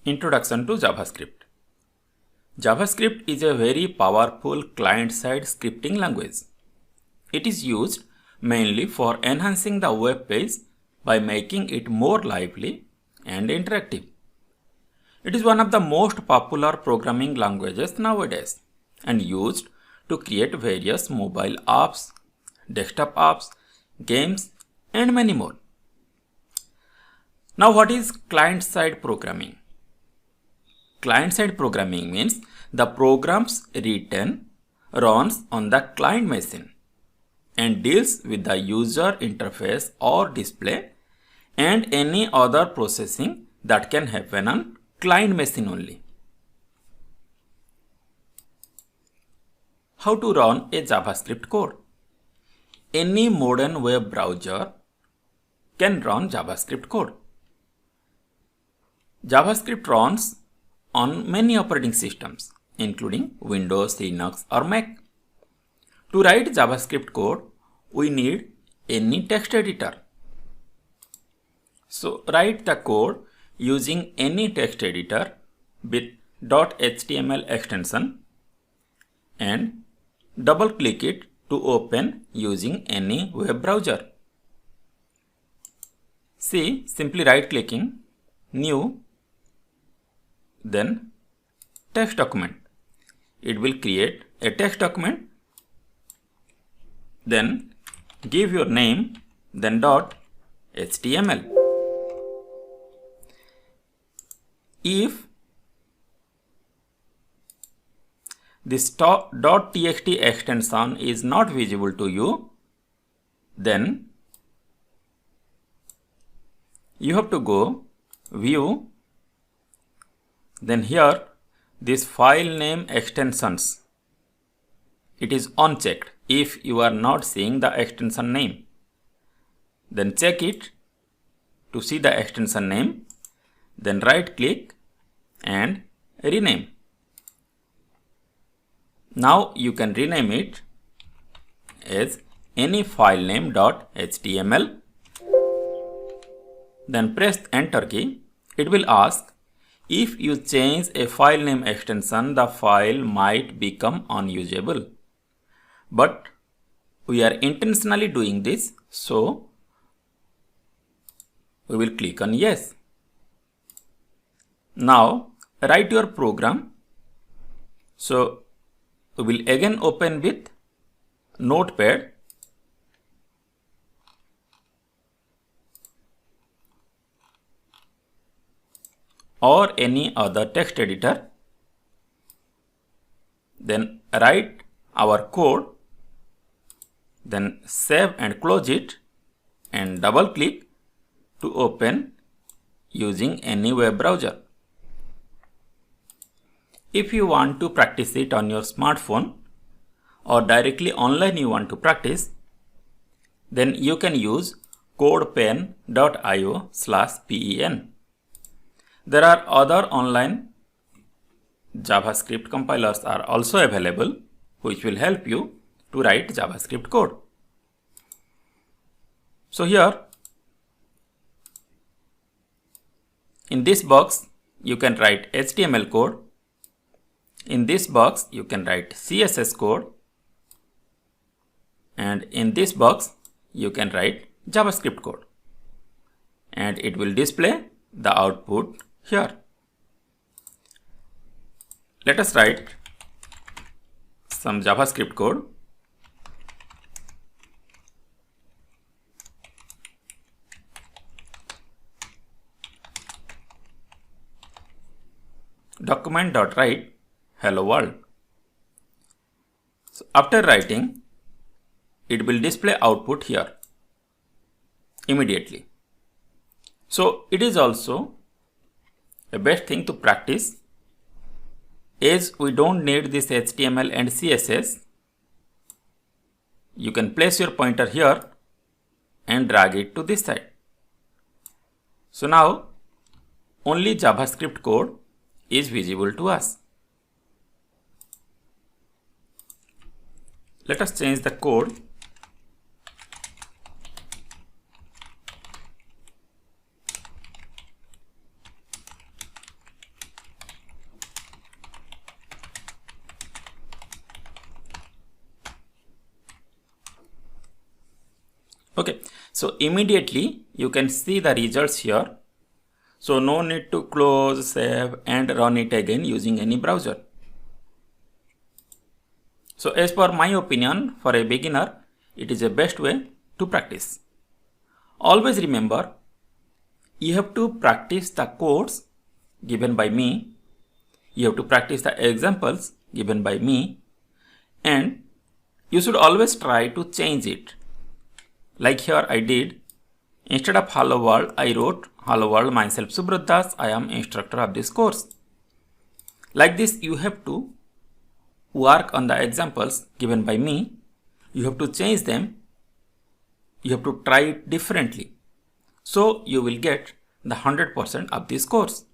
Introduction to JavaScript. JavaScript is a very powerful client-side scripting language. It is used mainly for enhancing the web page by making it more lively and interactive. It is one of the most popular programming languages nowadays and used to create various mobile apps, desktop apps, games, and many more. Now, what is client-side programming? Client-side programming means the programs written runs on the client machine and deals with the user interface or display and any other processing that can happen on client machine only. How to run a JavaScript code? Any modern web browser can run JavaScript code. JavaScript runs on many operating systems, including Windows, Linux, or Mac. To write JavaScript code, we need any text editor. So, write the code using any text editor with .html extension and double click it to open using any web browser. See, simply right clicking, new, then text document. It will create a text document. Then give your name, then .html. If this .txt extension is not visible to you, then you have to go view. Then here this file name extensions, it is unchecked if you are not seeing the extension name. Then check it to see the extension name. Then right click and rename. Now you can rename it as any file name .html. Then press enter key. It will ask, if you change a file name extension, the file might become unusable. But we are intentionally doing this, so we will click on yes. Now write your program. So we will again open with Notepad. Or any other text editor. Then write our code. Then save and close it and double click to open using any web browser. If you want to practice it on your smartphone or directly online you want to practice, then you can use codepen.io/pen. There are other online JavaScript compilers are also available, which will help you to write JavaScript code. So here, in this box, you can write HTML code. In this box, you can write CSS code. And in this box, you can write JavaScript code. And it will display the output here. Let us write some JavaScript code. Document.write hello world. So after writing, it will display output here immediately. So it is also a best thing to practice, as we don't need this HTML and CSS. You can place your pointer here and drag it to this side. So now only JavaScript code is visible to us. Let us change the code. Okay, so immediately you can see the results here. So no need to close, save and run it again using any browser. So as per my opinion, for a beginner, it is the best way to practice. Always remember, you have to practice the codes given by me. You have to practice the examples given by me, and you should always try to change it. Like here I did, instead of hello world, I wrote hello world, myself Subrat Das, I am instructor of this course. Like this, you have to work on the examples given by me. You have to change them. You have to try it differently. So you will get the 100% of this course.